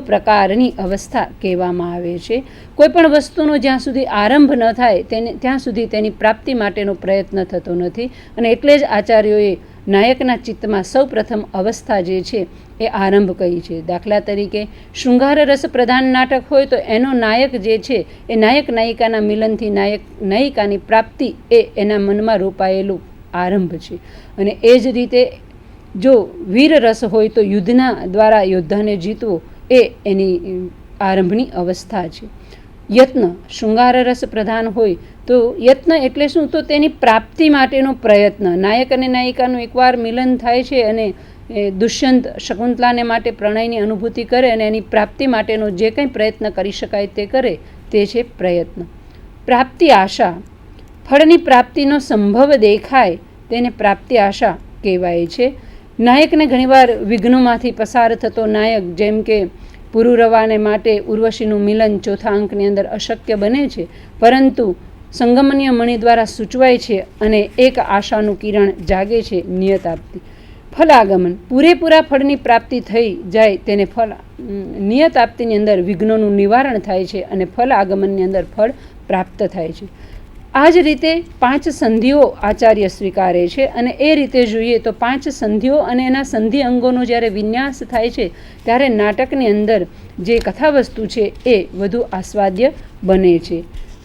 પ્રકારની અવસ્થા કહેવામાં આવે છે. કોઈપણ વસ્તુનો જ્યાં સુધી આરંભ ન થાય ત્યાં સુધી તેની પ્રાપ્તિ માટેનો પ્રયત્ન થતો નથી. અને એટલે જ આચાર્યોએ નાયકના ચિત્તમાં સૌપ્રથમ અવસ્થા જે છે એ આરંભ કહી છે. દાખલા તરીકે શૃંગાર રસ પ્રધાન નાટક હોય તો એનો નાયક જે છે એ નાયક નાયિકાના મિલનથી નાયિકાની પ્રાપ્તિ એ એના મનમાં રોપાયેલું આરંભ છે. અને એ જ રીતે જો વીર રસ હોય તો યુદ્ધના દ્વારા યોદ્ધાને જીતવો એ એની આરંભની અવસ્થા છે. યત્ન શૃંગાર રસ પ્રધાન હોય તો યત્ન એટલે શું? તો તેની પ્રાપ્તિ માટેનો પ્રયત્ન. નાયક અને નાયિકાનું એકવાર મિલન થાય છે અને દુષ્યંત શકુંતલાને માટે પ્રણયની અનુભૂતિ કરે અને એની પ્રાપ્તિ માટેનો જે કંઈ પ્રયત્ન કરી શકાય તે કરે તે છે પ્રયત્ન. પ્રાપ્તિ આશા ફળની પ્રાપ્તિનો સંભવ દેખાય તેને પ્રાપ્તિ આશા કહેવાય છે. નાયકને ઘણીવાર વિઘ્નોમાંથી પસાર થતો નાયક, જેમ કે પુરુરવાને માટે ઉર્વશીનું મિલન ચોથા અંકની અંદર અશક્ય બને છે, પરંતુ સંગમનીય મણિ દ્વારા સૂચવાય છે અને એક આશાનું કિરણ જાગે છે નિયતાપ્તિ. ફલાગમન પૂરેપૂરા ફળની પ્રાપ્તિ થઈ જાય તેને નિયતાપ્તિની અંદર વિઘ્નોનું નિવારણ થાય છે અને ફલ આગમનની અંદર ફળ પ્રાપ્ત થાય છે. આ જ રીતે 5 સંધિઓ આચાર્ય સ્વીકારે છે. અને એ રીતે જોઈએ તો 5 સંધિઓ અને એના સંધિ અંગોનો જ્યારે વિન્યાસ થાય છે ત્યારે નાટકની અંદર જે કથાવસ્તુ છે એ વધુ આસ્વાદ્ય બને છે.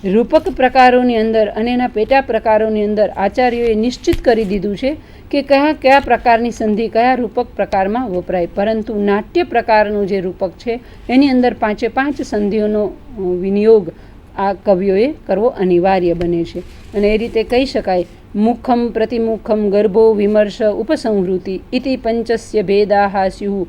રૂપક પ્રકારોની અંદર અને એના પેટા પ્રકારોની અંદર આચાર્યોએ નિશ્ચિત કરી દીધું છે કે કયા પ્રકારની સંધિ કયા રૂપક પ્રકારમાં વપરાય. પરંતુ નાટ્ય પ્રકારનું જે રૂપક છે એની અંદર 5 સંધિઓનો વિનિયોગ આ કવિઓએ કરવો અનિવાર્ય બને છે. અને એ રીતે કહી શકાય, મુખમ પ્રતિમુખમ ગર્ભો વિમર્શ ઉપસંવૃત્તિ ઇતિ પંચસ્ય ભેદાહ સ્યુઃ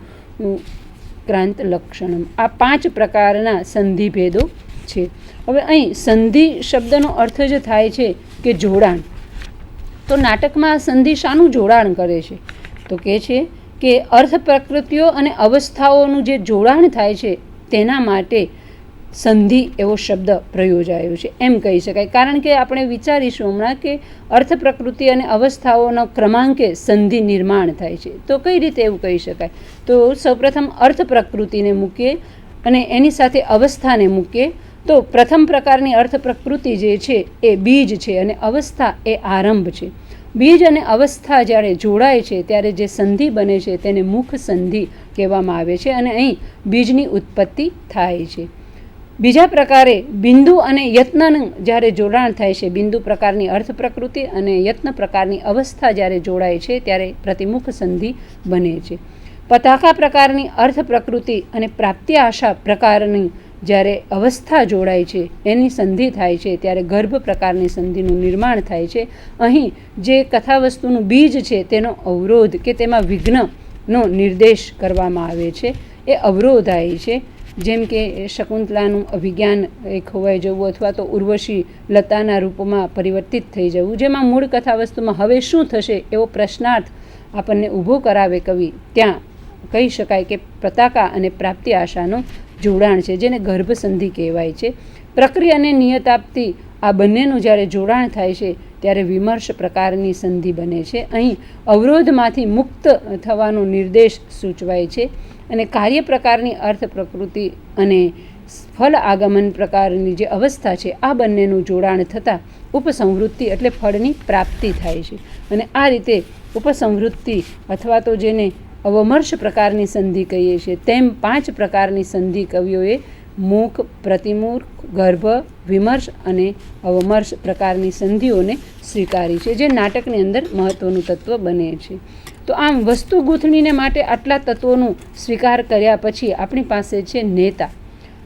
ક્રાંત લક્ષણમ. આ 5 પ્રકારના સંધિ ભેદો છે. હવે અહીં સંધિ શબ્દનો અર્થ જ થાય છે કે જોડાણ. તો નાટકમાં સંધિ શાનું જોડાણ કરે છે? તો કહે છે કે અર્થ પ્રકૃતિઓ અને અવસ્થાઓનું જે જોડાણ થાય છે તેના માટે સંધિ એવો શબ્દ પ્રયોજાયો છે એમ કહી શકાય. કારણ કે આપણે વિચારીશું હમણાં કે અર્થ પ્રકૃતિ અને અવસ્થાઓનો ક્રમાંકે સંધિ નિર્માણ થાય છે. તો કઈ રીતે એવું કહી શકાય? તો સૌપ્રથમ અર્થ પ્રકૃતિને મૂકીએ અને એની સાથે અવસ્થાને મૂકીએ. તો પ્રથમ પ્રકારની અર્થ પ્રકૃતિ જે છે એ બીજ છે અને અવસ્થા એ આરંભ છે. બીજ અને અવસ્થા જ્યારે જોડાય છે ત્યારે જે સંધિ બને છે તેને મુખ સંધિ કહેવામાં આવે છે અને અહીં બીજની ઉત્પત્તિ થાય છે. બીજા પ્રકારે બિંદુ અને યત્નનું જ્યારે જોડાણ થાય છે, બિંદુ પ્રકારની અર્થ પ્રકૃતિ અને યત્ન પ્રકારની અવસ્થા જ્યારે જોડાય છે ત્યારે પ્રતિમુખ સંધિ બને છે. પતાકા પ્રકારની અર્થ પ્રકૃતિ અને પ્રાપ્તિ આશા પ્રકારની જ્યારે અવસ્થા જોડાય છે એની સંધિ થાય છે ત્યારે ગર્ભ પ્રકારની સંધિનું નિર્માણ થાય છે. અહીં જે કથાવસ્તુનું બીજ છે તેનો અવરોધ કે તેમાં વિઘ્નનો નિર્દેશ કરવામાં આવે છે એ અવરોધાય છે. જેમ કે શકુંતલાનું અભિજ્ઞાન એ ખોવાઈ જવું અથવા તો ઉર્વશી લતાના રૂપમાં પરિવર્તિત થઈ જવું, જેમાં મૂળ કથાવસ્તુમાં હવે શું થશે એવો પ્રશ્નાર્થ આપણને ઊભો કરાવે કવિ. ત્યાં કહી શકાય કે પતાકા અને પ્રાપ્તિ આશાનું જોડાણ છે જેને ગર્ભસંધિ કહેવાય છે. પ્રક્રિયા અને નિયતાપ્તિ આ બંનેનું જ્યારે જોડાણ થાય છે ત્યારે વિમર્શ પ્રકારની સંધિ બને છે. અહીં અવરોધમાંથી મુક્ત થવાનો નિર્દેશ સૂચવાય છે અને કાર્ય પ્રકારની અર્થ પ્રકૃતિ અને ફળ આગમન પ્રકારની જે અવસ્થા છે આ બંનેનું જોડાણ થતાં ઉપસંવૃત્તિ એટલે ફળની પ્રાપ્તિ થાય છે. અને આ રીતે ઉપસંવૃત્તિ અથવા તો જેને અવમર્શ પ્રકારની સંધિ કહીએ છીએ તેમ 5 પ્રકારની સંધિ કવિઓએ મુખ, પ્રતિમુખ, ગર્ભ, વિમર્શ અને અવમર્શ પ્રકારની સંધિઓને સ્વીકારી છે જે નાટકની અંદર મહત્ત્વનું તત્વ બને છે. તો આમ વસ્તુ ગૂંથણીને માટે આટલા તત્વોનો સ્વીકાર કર્યા પછી આપણી પાસે છે નેતા.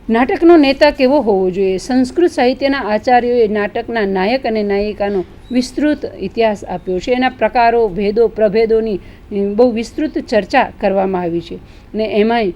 નાટકનો નેતા કેવો હોવો જોઈએ? સંસ્કૃત સાહિત્યના આચાર્યોએ નાટકના નાયક અને નાયિકાનો વિસ્તૃત ઇતિહાસ આપ્યો છે. એના પ્રકારો, ભેદો, પ્રભેદોની બહુ વિસ્તૃત ચર્ચા કરવામાં આવી છે. અને એમાંય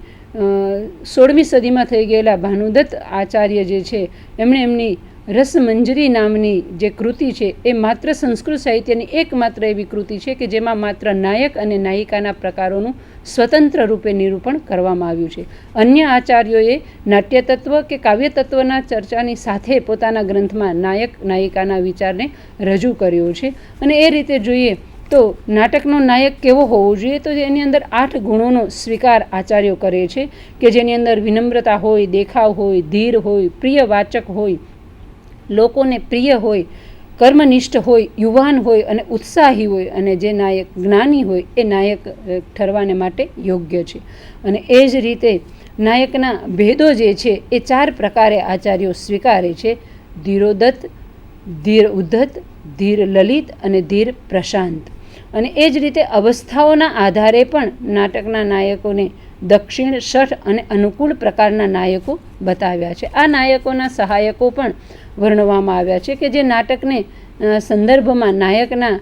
16મી સદીમાં થઈ ગયેલા ભાનુદત્ત આચાર્ય જે છે એમણે એમની રસમંજરી નામની જે કૃતિ છે એ માત્ર સંસ્કૃત સાહિત્યની એકમાત્ર એવી કૃતિ છે કે જેમાં માત્ર નાયક અને નાયિકાના પ્રકારોનું સ્વતંત્ર રૂપે નિરૂપણ કરવામાં આવ્યું છે. અન્ય આચાર્યોએ નાટ્ય તત્વ કે કાવ્ય તત્વના ચર્ચાની સાથે પોતાના ગ્રંથમાં નાયક નાયિકાના વિચારને રજૂ કર્યો છે. અને એ રીતે જોઈએ તો નાટકનો નાયક કેવો હોવો જોઈએ? તો એની અંદર 8 ગુણોનો સ્વીકાર આચાર્યો કરે છે કે જેની અંદર વિનમ્રતા હોય, દેખાવ હોય, ધીર હોય, પ્રિય વાચક હોય, લોકોને પ્રિય હોય, કર્મનિષ્ઠ હોય, યુવાન હોય અને ઉત્સાહી હોય, અને જે નાયક જ્ઞાની હોય એ નાયક ઠરવાને માટે યોગ્ય છે. અને એ જ રીતે નાયકના ભેદો જે છે એ 4 પ્રકારે આચાર્યો સ્વીકારે છે: ધીરોદત્ત, ધીર ઉદ્ધત, ધીર લલિત અને ધીર પ્રશાંત. અને એ જ રીતે અવસ્થાઓના આધારે પણ નાટકના નાયકોને દક્ષિણ, શઠ અને અનુકૂળ પ્રકારના નાયકો બતાવ્યા છે. આ નાયકોના સહાયકો પણ વર્ણવવામાં આવ્યા છે કે જે નાટકને સંદર્ભમાં નાયકના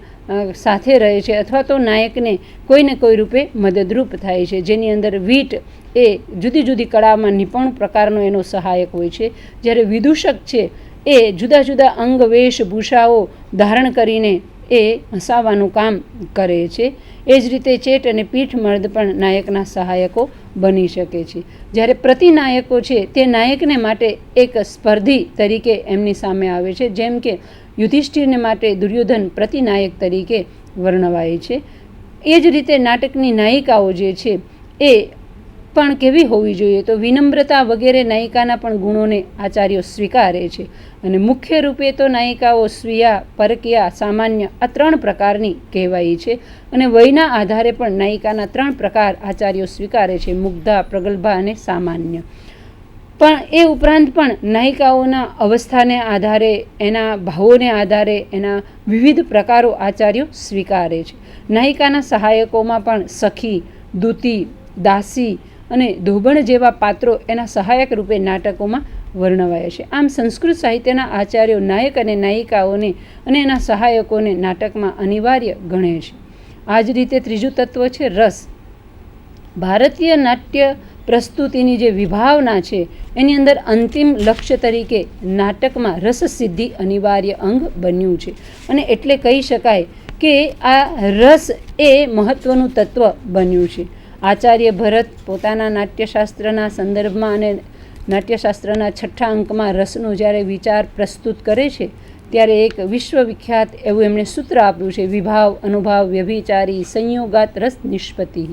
સાથે રહે છે અથવા તો નાયકને કોઈને કોઈ રૂપે મદદરૂપ થાય છે. જેની અંદર વીટ એ જુદી જુદી કળામાં નિપુણ પ્રકારનો એનો સહાયક હોય છે, જ્યારે વિદૂષક છે એ જુદા જુદા અંગ વેશભૂષાઓ ધારણ કરીને એ હસાવવાનું કામ કરે છે. એ જ રીતે ચેટ અને પીઠમર્દ પણ નાયકના સહાયકો બની શકે છે. જ્યારે પ્રતિનાયકો છે તે નાયકને માટે એક સ્પર્ધી તરીકે એમની સામે આવે છે, જેમ કે યુધિષ્ઠિરને માટે દુર્યોધન પ્રતિનાયક તરીકે વર્ણવાય છે. એ જ રીતે નાટકની નાયિકાઓ જે છે એ પણ કેવી હોવી જોઈએ? તો વિનમ્રતા વગેરે નાયિકાના પણ ગુણોને આચાર્યો સ્વીકારે છે. અને મુખ્ય રૂપે તો નાયિકાઓ સ્વીયા, પરકીયા, સામાન્ય આ 3 પ્રકારની કહેવાય છે. અને વયના આધારે પણ નાયિકાના 3 પ્રકાર આચાર્યો સ્વીકારે છે: મુગ્ધા, પ્રગલ્ભા અને સામાન્ય. પણ એ ઉપરાંત પણ નાયિકાઓના અવસ્થાને આધારે, એના ભાવોને આધારે એના વિવિધ પ્રકારો આચાર્યો સ્વીકારે છે. નાયિકાના સહાયકોમાં પણ સખી, દૂતી, દાસી અને ધોબણ જેવા પાત્રો એના સહાયક રૂપે નાટકોમાં વર્ણવાયા છે. આમ સંસ્કૃત સાહિત્યના આચાર્યો નાયક અને નાયિકાઓને અને એના સહાયકોને નાટકમાં અનિવાર્ય ગણે છે. આ જ રીતે ત્રીજું તત્વ છે રસ. ભારતીય નાટ્ય પ્રસ્તુતિની જે વિભાવના છે એની અંદર અંતિમ લક્ષ્ય તરીકે નાટકમાં રસસિદ્ધિ અનિવાર્ય અંગ બન્યું છે. અને એટલે કહી શકાય કે આ રસ એ મહત્ત્વનું તત્વ બન્યું છે. આચાર્ય ભરત પોતાના નાટ્યશાસ્ત્રના સંદર્ભમાં અને નાટ્યશાસ્ત્રના 6ઠ્ઠા અંકમાં રસનો જ્યારે વિચાર પ્રસ્તુત કરે છે ત્યારે એક વિશ્વવિખ્યાત એવું એમણે સૂત્ર આપ્યું છે: વિભાવ, અનુભાવ, વ્યભિચારી, સંયોગાત રસ નિષ્પત્તિ.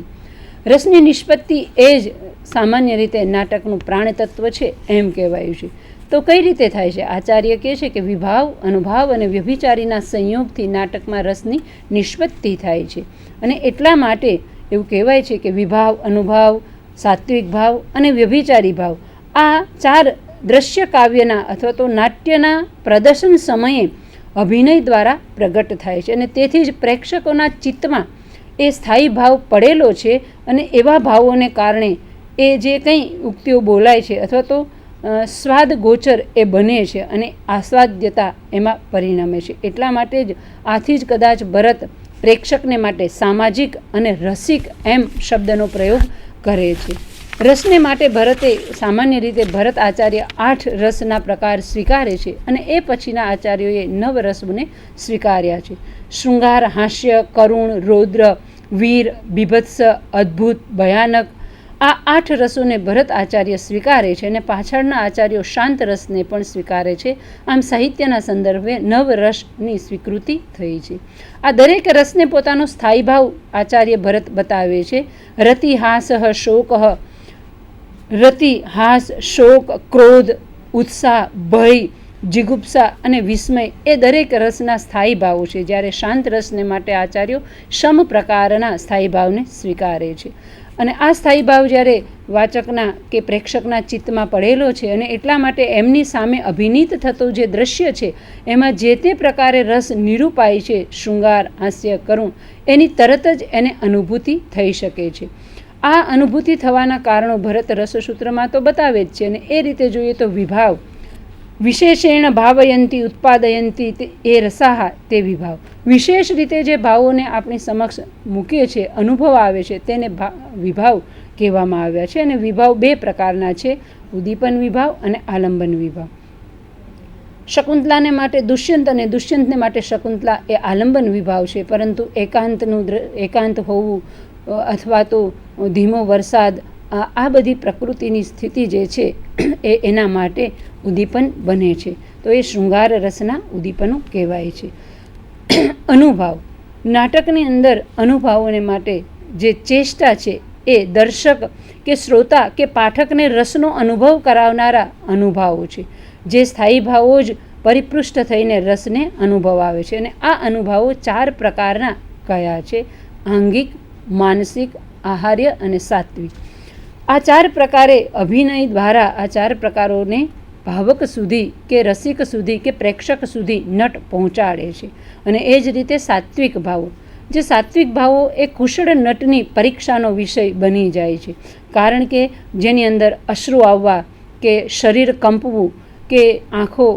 રસની નિષ્પત્તિ એ જ સામાન્ય રીતે નાટકનું પ્રાણ તત્વ છે એમ કહેવાયું છે. તો કઈ રીતે થાય છે? આચાર્ય કહે છે કે વિભાવ, અનુભાવ અને વ્યભિચારીના સંયોગથી નાટકમાં રસની નિષ્પત્તિ થાય છે. અને એટલા માટે એવું કહેવાય છે કે વિભાવ, અનુભાવ, સાત્વિક ભાવ અને વ્યભિચારી ભાવ આ 4 દ્રશ્ય કાવ્યના અથવા તો નાટ્યના પ્રદર્શન સમયે અભિનય દ્વારા પ્રગટ થાય છે. અને તેથી જ પ્રેક્ષકોના ચિત્તમાં એ સ્થાયી ભાવ પડેલો છે. અને એવા ભાવોને કારણે એ જે કંઈ ઉક્તિઓ બોલાય છે અથવા તો સ્વાદ ગોચર એ બને છે અને આસ્વાદ્યતા એમાં પરિણમે છે. એટલા માટે જ આથી જ કદાચ ભરત પ્રેક્ષકને માટે સામાજિક અને રસિક એમ શબ્દનો પ્રયોગ કરે છે. રસને માટે ભરતે સામાન્ય રીતે ભરત આચાર્ય 8 રસના પ્રકાર સ્વીકારે છે અને એ પછીના આચાર્યોએ 9 રસને સ્વીકાર્યા છે: શૃંગાર, હાસ્ય, કરુણ, રૌદ્ર, વીર, બીભત્સ, અદ્ભુત, ભયાનક. આ 8 રસોને ભરત આચાર્ય સ્વીકારે છે અને પાછળના આચાર્યો શાંત રસને પણ સ્વીકારે છે. આમ સાહિત્યના સંદર્ભે 9 રસની સ્વીકૃતિ થઈ છે. આ દરેક રસને પોતાનો સ્થાયી ભાવ આચાર્ય ભરત બતાવે છે. રતિ, હાસ, શોક, રતિ, હાસ, શોક, ક્રોધ, ઉત્સાહ, ભય, જિગુપ્સા અને વિસ્મય એ દરેક રસના સ્થાયી ભાવો છે. જ્યારે શાંત રસને માટે આચાર્યો સમ પ્રકારના સ્થાયી ભાવને સ્વીકારે છે. અને આ સ્થાયી ભાવ જ્યારે વાચકના કે પ્રેક્ષકના ચિત્તમાં પડેલો છે અને એટલા માટે એમની સામે અભિનીત થતો જે દ્રશ્ય છે એમાં જે તે પ્રકારે રસ નિરૂપાય છે, શૃંગાર, હાસ્ય, કરુણ, એની તરત જ એને અનુભૂતિ થઈ શકે છે. આ અનુભૂતિ થવાના કારણો ભરત રસસૂત્રમાં તો બતાવે જ છે. અને એ રીતે જોઈએ તો વિભાવ વિશેષેણ ભાવયંતી ઉત્પાદયંતી એ રસાહા તે વિભાવ. વિશેષ રીતે જે ભાવોને આપણી સમક્ષ મૂકીએ છીએ, અનુભવ આવે છે તેને વિભાવ કહેવામાં આવ્યા છે. અને વિભાવ 2 પ્રકારના છે: ઉદ્દીપન વિભાવ અને આલંબન વિભાવ. શકુંતલાને માટે દુષ્યંત અને દુષ્યંતને માટે શકુંતલા એ આલંબન વિભાવ છે. પરંતુ એકાંત હોવું અથવા તો ધીમો વરસાદ આ બધી પ્રકૃતિની સ્થિતિ જે છે એ એના માટે ઉદ્દીપન બને છે. તો એ શૃંગાર રસના ઉદ્દીપનો કહેવાય છે. અનુભાવ નાટકની અંદર અનુભાવોને માટે જે ચેષ્ટા છે એ દર્શક કે શ્રોતા કે પાઠકને રસનો અનુભવ કરાવનારા અનુભાવો છે. જે સ્થાયી ભાવો જ પરિપૃષ્ઠ થઈને રસને અનુભવાવે છે. અને આ અનુભાવો 4 પ્રકારના કયા છે? આંગિક, માનસિક, આહાર્ય અને સાત્વિક. આ 4 પ્રકારે અભિનય દ્વારા આ 4 પ્રકારોને ભાવક સુધી કે રસિક સુધી કે પ્રેક્ષક સુધી નટ પહોંચાડે છે. અને એ જ રીતે સાત્વિક ભાવો, જે સાત્વિક ભાવો એ કુશળ નટની પરીક્ષાનો વિષય બની જાય છે. કારણ કે જેની અંદર અશ્રુ આવવા કે શરીર કંપવું કે આંખો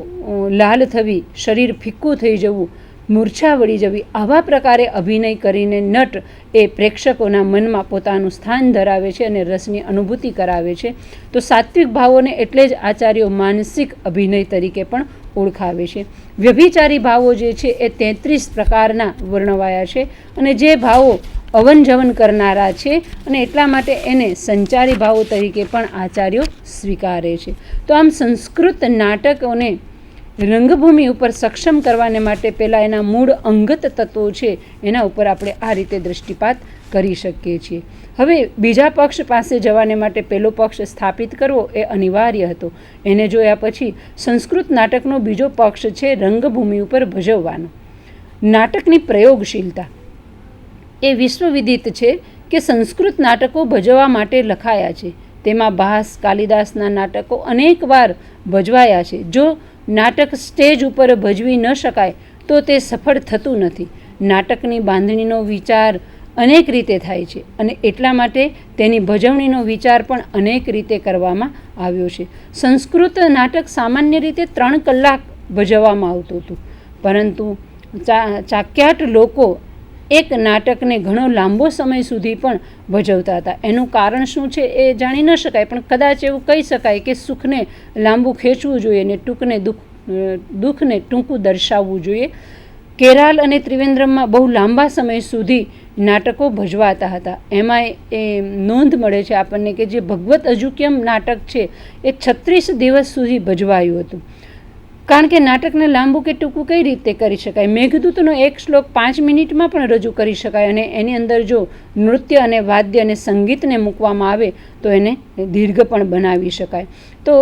લાલ થવી, શરીર ફિક્કું થઈ જવું, મૂર્છા વળી જવી, આવા પ્રકારે અભિનય કરીને નટ એ પ્રેક્ષકોના મનમાં પોતાનું સ્થાન ધરાવે છે અને રસની અનુભૂતિ કરાવે છે. તો સાત્વિક ભાવોને એટલે જ આચાર્યો માનસિક અભિનય તરીકે પણ ઓળખાવે છે. વ્યભિચારી ભાવો જે છે એ 33 પ્રકારના વર્ણવાયા છે અને જે ભાવો અવન જવન કરનારા છે અને એટલા માટે એને સંચારી ભાવો તરીકે પણ આચાર્યો સ્વીકારે છે. તો આમ સંસ્કૃત નાટકોને રંગભૂમિ ઉપર સક્ષમ કરવાને માટે પહેલાં એના મૂળ અંગત તત્વો છે એના ઉપર આપણે આ રીતે દૃષ્ટિપાત કરી શકીએ છીએ. હવે બીજા પક્ષ પાસે જવાને માટે પહેલો પક્ષ સ્થાપિત કરવો એ અનિવાર્ય હતો. એને જોયા પછી સંસ્કૃત નાટકનો બીજો પક્ષ છે રંગભૂમિ ઉપર ભજવવાનો. નાટકની પ્રયોગશીલતા એ વિશ્વવિદિત છે કે સંસ્કૃત નાટકો ભજવવા માટે લખાયા છે. તેમાં ભાસ, કાલિદાસના નાટકો અનેકવાર ભજવાયા છે. જો નાટક સ્ટેજ ઉપર ભજવી ન શકાય તો તે સફળ થતું નથી. નાટકની બાંધણીનો વિચાર અનેક રીતે થાય છે અને એટલા માટે તેની ભજવણીનો વિચાર પણ અનેક રીતે કરવામાં આવ્યો છે. સંસ્કૃત નાટક સામાન્ય રીતે 3 કલાક ભજવવામાં આવતું હતું, પરંતુ ચાક્યાટ લોકો એક નાટકને ઘણો લાંબો સમય સુધી પણ ભજવતા હતા. એનું કારણ શું છે એ જાણી ન શકાય, પણ કદાચ એવું કહી શકાય કે સુખને લાંબુ ખેંચવું જોઈએ ને દુઃખને ટૂંકું દર્શાવવું જોઈએ. કેરાલ અને ત્રિવેન્દ્રમમાં બહુ લાંબા સમય સુધી નાટકો ભજવાતા હતા. એમાં એ નોંધ મળે છે આપણને કે જે ભગવત અજુક્યમ નાટક છે એ 36 દિવસ સુધી ભજવાયું હતું. કારણ કે નાટકને લાંબુ કે ટૂંકું કઈ રીતે કરી શકાય? મેઘદૂતનો એક શ્લોક 5 મિનિટમાં પણ રજૂ કરી શકાય અને એની અંદર જો નૃત્ય અને વાદ્ય અને સંગીતને મૂકવામાં આવે તો એને દીર્ઘ પણ બનાવી શકાય. તો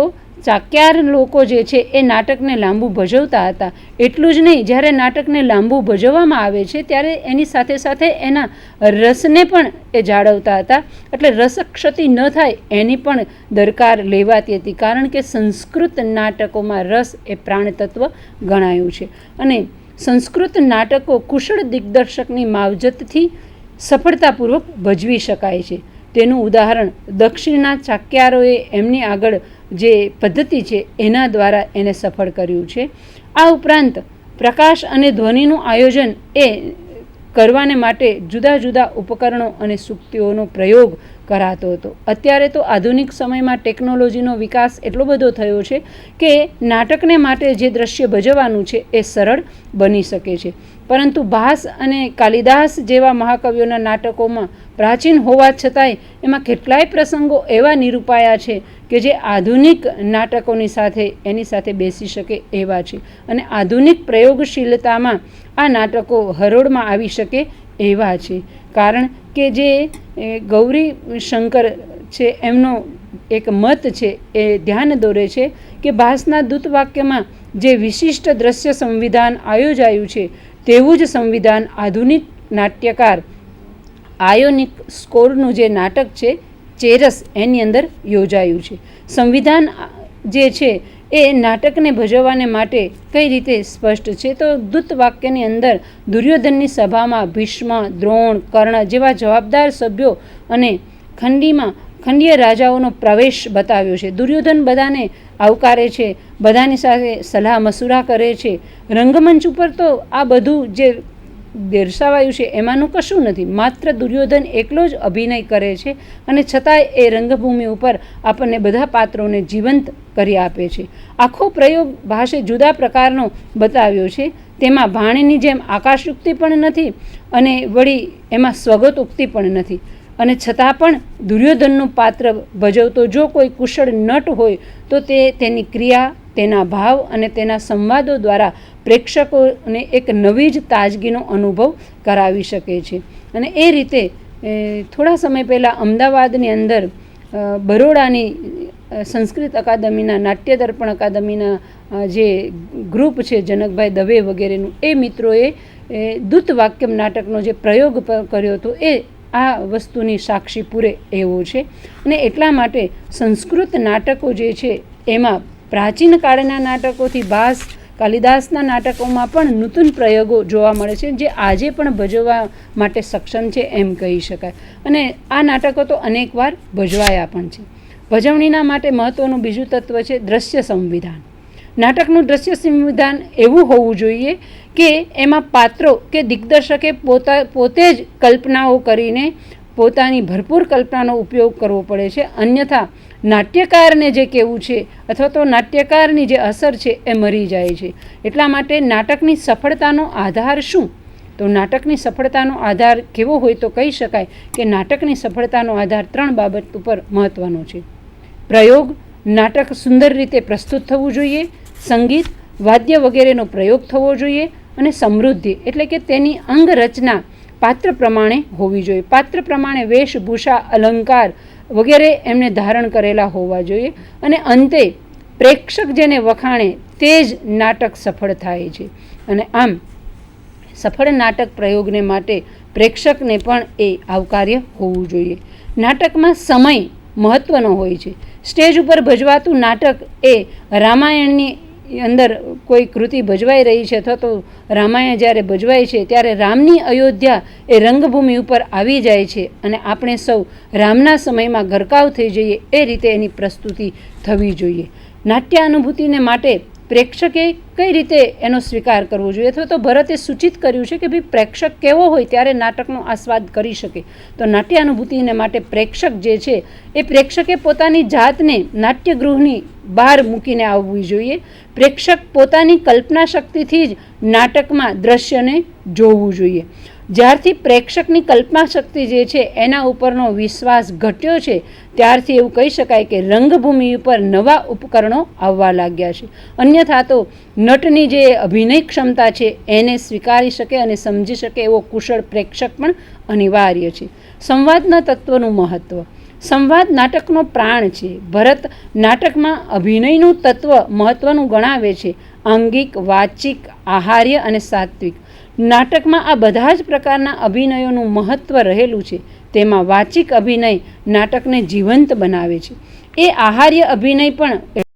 ચાક્યાર લોકો જે છે એ નાટકને લાંબુ ભજવતા હતા. એટલું જ નહીં, જ્યારે નાટકને લાંબુ ભજવવામાં આવે છે ત્યારે એની સાથે સાથે એના રસને પણ એ જાળવતા હતા. એટલે રસક્ષતિ ન થાય એની પણ દરકાર લેવાતી હતી. કારણ કે સંસ્કૃત નાટકોમાં રસ એ પ્રાણતત્વ ગણાયું છે અને સંસ્કૃત નાટકો કુશળ દિગ્દર્શકની માવજતથી સફળતાપૂર્વક ભજવી શકાય છે. તેનું ઉદાહરણ દક્ષિણના ચાક્યારોએ એમની આગળ જે પદ્ધતિ છે એના દ્વારા એને સફળ કર્યું છે. આ ઉપરાંત પ્રકાશ અને ધ્વનિનું આયોજન એ કરવાને માટે જુદા જુદા ઉપકરણો અને સુક્તિઓનો પ્રયોગ કરાતો હતો. અત્યારે તો આધુનિક સમયમાં ટેકનોલોજીનો વિકાસ એટલો બધો થયો છે કે નાટકને માટે જે દ્રશ્ય ભજવવાનું છે એ સરળ બની શકે છે. પરંતુ ભાસ અને કાલિદાસ જેવા મહાકવિઓના નાટકોમાં પ્રાચીન હોવા છતાંય એમાં કેટલાય પ્રસંગો એવા નિરૂપાયા છે કે જે આધુનિક નાટકોની સાથે એની સાથે બેસી શકે એવા છે અને આધુનિક પ્રયોગશીલતામાં આ નાટકો હરોળમાં આવી શકે એવા છે. કારણ કે જે ગૌરી શંકર છે એમનો એક મત છે એ ધ્યાન દોરે છે કે ભાસના દૂતવાક્યમાં જે વિશિષ્ટ દ્રશ્ય સંવિધાન આયોજાયું છે તેવું જ સંવિધાન આધુનિક નાટ્યકાર આયોનિક સ્કોરનું જે નાટક છે ચેરસ એની અંદર યોજાયું છે. સંવિધાન જે છે એ નાટકને ભજવવાને માટે કઈ રીતે સ્પષ્ટ છે? તો દૂત વાક્યની અંદર દુર્યોધનની સભામાં ભીષ્મ, દ્રોણ, કર્ણ જેવા જવાબદાર સભ્યો અને ખંડીય રાજાઓનો પ્રવેશ બતાવ્યો છે. દુર્યોધન બધાને આવકારે છે, બધાની સાથે સલાહ મસૂરા કરે છે. રંગમંચ ઉપર તો આ બધું જે દર્શાવાયું છે એમાંનું કશું નથી, માત્ર દુર્યોધન એકલો જ અભિનય કરે છે અને છતાંય એ રંગભૂમિ ઉપર આપણને બધા પાત્રોને જીવંત કરી આપે છે. આખો પ્રયોગ ભાષે જુદા પ્રકારનો બતાવ્યો છે. તેમાં ભાણેની જેમ આકાશયુક્તિ પણ નથી અને વળી એમાં સ્વગતોક્તિ પણ નથી અને છતાં પણ દુર્યોધનનું પાત્ર ભજવતો જો કોઈ કુશળ નટ હોય તો તે તેની ક્રિયા, તેના ભાવ અને તેના સંવાદો દ્વારા પ્રેક્ષકોને એક નવી જ તાજગીનો અનુભવ કરાવી શકે છે. અને એ રીતે થોડા સમય પહેલાં અમદાવાદની અંદર બરોડાની સંસ્કૃત અકાદમીના, નાટ્ય દર્પણ અકાદમીના જે ગ્રુપ છે, જનકભાઈ દવે વગેરેનું, એ મિત્રોએ દૂત વાક્યમ નાટકનો જે પ્રયોગ કર્યો હતો એ આ વસ્તુની સાક્ષી પૂરે એવો છે. અને એટલા માટે સંસ્કૃત નાટકો જે છે એમાં પ્રાચીન કાળના નાટકોથી ભાસ, કાલિદાસના નાટકોમાં પણ નૂતન પ્રયોગો જોવા મળે છે, જે આજે પણ ભજવવા માટે સક્ષમ છે એમ કહી શકાય. અને આ નાટકો તો અનેકવાર ભજવાયા પણ છે. ભજવણીના માટે મહત્ત્વનું બીજું તત્વ છે દ્રશ્ય સંવિધાન. નાટકનું દ્રશ્ય સંવિધાન એવું હોવું જોઈએ કે એમાં પાત્રો કે દિગ્દર્શકે પોતે જ કલ્પનાઓ કરીને પોતાની ભરપૂર કલ્પનાનો ઉપયોગ કરવો પડે છે. અન્યથા નાટ્યકારને જે કહેવું છે અથવા તો નાટ્યકારની જે અસર છે એ મરી જાય છે. એટલા માટે નાટકની સફળતાનો આધાર શું? તો નાટકની સફળતાનો આધાર કેવો હોય તો કહી શકાય કે નાટકની સફળતાનો આધાર 3 બાબત ઉપર મહત્ત્વનો છે. પ્રયોગ, નાટક સુંદર રીતે પ્રસ્તુત થવું જોઈએ. સંગીત, વાદ્ય વગેરેનો પ્રયોગ થવો જોઈએ. અને સમૃદ્ધિ એટલે કે તેની અંગરચના પાત્ર પ્રમાણે હોવી જોઈએ. પાત્ર પ્રમાણે વેશભૂષા, અલંકાર વગેરે એમને ધારણ કરેલા હોવા જોઈએ. અને અંતે પ્રેક્ષક જેને વખાણે તે જ નાટક સફળ થાય છે. અને આમ સફળ નાટક પ્રયોગને માટે પ્રેક્ષકને પણ એ આવકાર્ય હોવું જોઈએ. નાટકમાં સમય મહત્ત્વનો હોય છે. સ્ટેજ ઉપર ભજવાતું નાટક એ રામાયણની અંદર કોઈ કૃતિ ભજવાઈ રહી છે અથવા તો રામાયણ જ્યારે ભજવાય છે ત્યારે રામની અયોધ્યા એ રંગભૂમિ ઉપર આવી જાય છે અને આપણે સૌ રામના સમયમાં ગરકાવ થઈ જઈએ એ રીતે એની પ્રસ્તુતિ થવી જોઈએ. નાટ્ય અનુભૂતિને માટે પ્રેક્ષકે કઈ રીતે એનો સ્વીકાર કરવો જોઈએ અથવા તો ભરતે સૂચિત કર્યું છે કે ભાઈ પ્રેક્ષક કેવો હોય ત્યારે નાટકનો આસ્વાદ કરી શકે. તો નાટ્ય અનુભૂતિને માટે પ્રેક્ષક જે છે એ પ્રેક્ષકે પોતાની જાતને નાટ્યગૃહની બહાર મૂકીને આવવી જોઈએ. પ્રેક્ષક પોતાની કલ્પના શક્તિથી જ નાટકમાં દ્રશ્યને જોવું જોઈએ. જ્યારથી પ્રેક્ષકની કલ્પના શક્તિ જે છે એના ઉપરનો વિશ્વાસ ઘટ્યો છે ત્યારથી એવું કહી શકાય કે રંગભૂમિ ઉપર નવા ઉપકરણો આવવા લાગ્યા છે. અન્યથા તો નટની જે અભિનય ક્ષમતા છે એને સ્વીકારી શકે અને સમજી શકે એવો કુશળ પ્રેક્ષક પણ અનિવાર્ય છે. સંવાદના તત્વનું મહત્ત્વ. સંવાદ નાટકનો પ્રાણ છે. ભરત નાટકમાં અભિનયનું તત્વ મહત્ત્વનું ગણાવે છે. આંગિક, વાચિક, આહાર્ય અને સાત્વિક. નાટકમાં આ બધા જ પ્રકારના અભિનયોનું મહત્ત્વ રહેલું છે. તેમાં વાચિક અભિનય નાટકને જીવંત બનાવે છે. એ આહાર્ય અભિનય પણ